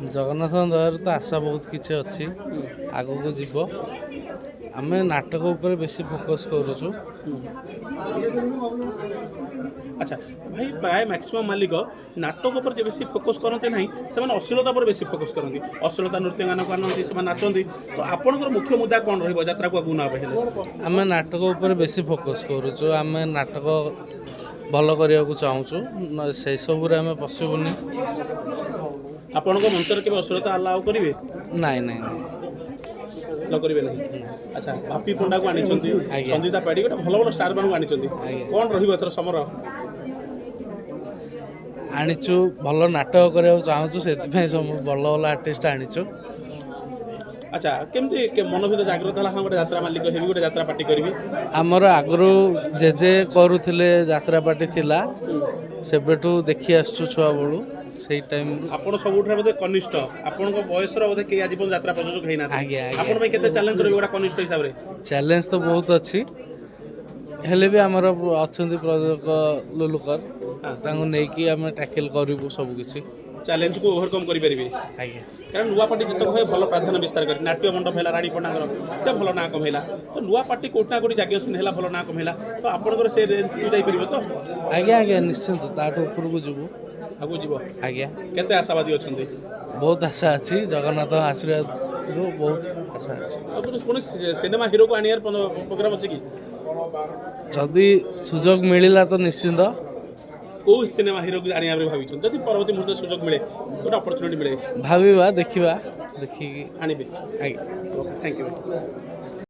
ଜଗନ୍ନାଥଙ୍କ ଦୟାରୁ ତ ଆଶା ବହୁତ କିଛି ଅଛି, ଆଗକୁ ଯିବ। ଆମେ ନାଟକ ଉପରେ ବେଶୀ ଫୋକସ୍ କରୁଛୁ। ଆଚ୍ଛା ଭାଇ, ପ୍ରାୟ ମ୍ୟାକ୍ସିମମ୍ ମାଲିକ ନାଟକ ଉପରେ ବେଶୀ ଫୋକସ୍ କରନ୍ତି ନାହିଁ, ସେମାନେ ଅଶ୍ଳୀଳତା ଉପରେ ବେଶୀ ଫୋକସ୍ କରନ୍ତି। ଅଶ୍ଳୀଳତା ନୃତ୍ୟଗାନକୁ ଆଣନ୍ତି, ସେମାନେ ନାଚନ୍ତି। ତ ଆପଣଙ୍କର ମୁଖ୍ୟ ମୁଦ୍ଦା କ'ଣ ରହିବ ଯାତ୍ରାକୁ ଆଗକୁ ନେବା ପାଇଁ ହେଲେ? ଆମେ ନାଟକ ଉପରେ ବେଶୀ ଫୋକସ୍ କରୁଛୁ। ଆମେ ନାଟକ ଭଲ କରିବାକୁ ଚାହୁଁଛୁ, ସେସବୁରେ ଆମେ ପଶିବୁନି। ଆପଣଙ୍କ ମଞ୍ଚରେ କେବେ ଅଶ୍ଳୀଳତା ଆଲାଉ କରିବେ? ନାଇଁ ନାଇଁ ନାଇଁ। କରିବେ ନାହିଁ। ଆଚ୍ଛା, ବାପି ପଣ୍ଡାକୁ ଆଣିଛନ୍ତି, ଆଜ୍ଞା ସଞ୍ଜିତା ପାଢ଼ୀ, ଗୋଟେ ଭଲ ଭଲ ଷ୍ଟାର ମାନଙ୍କୁ ଆଣିଛନ୍ତି। ଆଜ୍ଞା କ'ଣ ରହିବ ଏଥର ସମର? ଆଣିଛୁ, ଭଲ ନାଟକ କରିବାକୁ ଚାହୁଁଛୁ, ସେଥିପାଇଁ ସବୁ ଭଲ ଭଲ ଆର୍ଟିଷ୍ଟ ଆଣିଛୁ। ଆଚ୍ଛା, କେମିତି ମନ ଭିତରେ ଜାଗ୍ରତ ହେଲା, ହଁ ଗୋଟେ ଯାତ୍ରା ମାଲିକ ହେବି, ଗୋଟେ ଯାତ୍ରା ପାର୍ଟି କରିବି? ଆମର ଆଗରୁ ଜେଜେ କରୁଥିଲେ, ଯାତ୍ରା ପାର୍ଟି ଥିଲା, ସେବେଠୁ ଦେଖି ଆସୁଛୁ ଛୁଆବେଳୁ। ସେଇ ଟାଇମ୍ରୁ ଆପଣ ସବୁଠାରୁ ବୋଧେ କନିଷ୍ଠ, ଆପଣଙ୍କ ବୟସର ବୋଧେ କେହି ଆଜି ପର୍ଯ୍ୟନ୍ତ ଯାତ୍ରା ପ୍ରଯୋଜକ ହେଇନାହାନ୍ତି। ଆଜ୍ଞା ଆଜ୍ଞା। ଆପଣ ପାଇଁ କେତେ ଚ୍ୟାଲେଞ୍ଜ ରହିବ ଗୋଟେ କନିଷ୍ଠ ହିସାବରେ? ଚ୍ୟାଲେଞ୍ଜ ତ ବହୁତ ଅଛି, ହେଲେ ବି ଆମର ଅଛନ୍ତି ପ୍ରଯୋଜକ ଲୁଲୁକର, ତାଙ୍କୁ ନେଇକି ଆମେ ଟ୍ୟାକେଲ୍ କରିବୁ ସବୁକିଛି। ଚ୍ୟାଲେଞ୍ଜକୁ ଓଭରକମ୍ କରିପାରିବେ। ଆଜ୍ଞା କାରଣ ନୂଆ ପାର୍ଟି ଯେତେକ ହୁଏ ଭଲ ପ୍ରାଧାନ୍ୟ ବିସ୍ତାର କରି, ନାଟ୍ୟ ମଣ୍ଡପ ହେଲା ରାଣୀ ପଣ୍ଡାଙ୍କର, ସେ ଭଲ ନାଁ କମେଇଲା। ତ ନୂଆ ପାର୍ଟି କୋଉଠି ନା କୋଉଠି ଜାଗିରସିନ୍ ହେଲା, ଭଲ ନାଁ କମେଇଲା। ତ ଆପଣଙ୍କର ସେ ରେଞ୍ଜକୁ ଯାଇପାରିବ ତ? ଆଜ୍ଞା ଆଜ୍ଞା, ନିଶ୍ଚିନ୍ତ ତାଠୁ ଉପରକୁ ଯିବୁ। ଆଗକୁ ଯିବ? ଆଜ୍ଞା, କେତେ ଆଶାବାଦୀ ଅଛନ୍ତି? ବହୁତ ଆଶା ଅଛି, ଜଗନ୍ନାଥଙ୍କ ଆଶୀର୍ବାଦରୁ ବହୁତ ଆଶା ଅଛି। ଆଉ କୌଣସି ସିନେମା ହିରୋକୁ ଆଣିବାର ପ୍ରୋଗ୍ରାମ ଅଛି କି? ଯଦି ସୁଯୋଗ ମିଳିଲା ତ ନିଶ୍ଚିନ୍ତ। କୋଉ ସିନେମା ହିରୋକୁ ଆଣିବା ପାଇଁ ଭାବିଛନ୍ତି? ଯଦି ପରବର୍ତ୍ତୀ ମୁହୂର୍ତ୍ତରେ ସୁଯୋଗ ମିଳେ, ଗୋଟେ ଅପରଚ୍ୟୁନିଟି ମିଳେ, ଭାବିବା, ଦେଖିବା, ଦେଖିକି ଆଣିବେ? ଆଜ୍ଞା। Okay, thank you.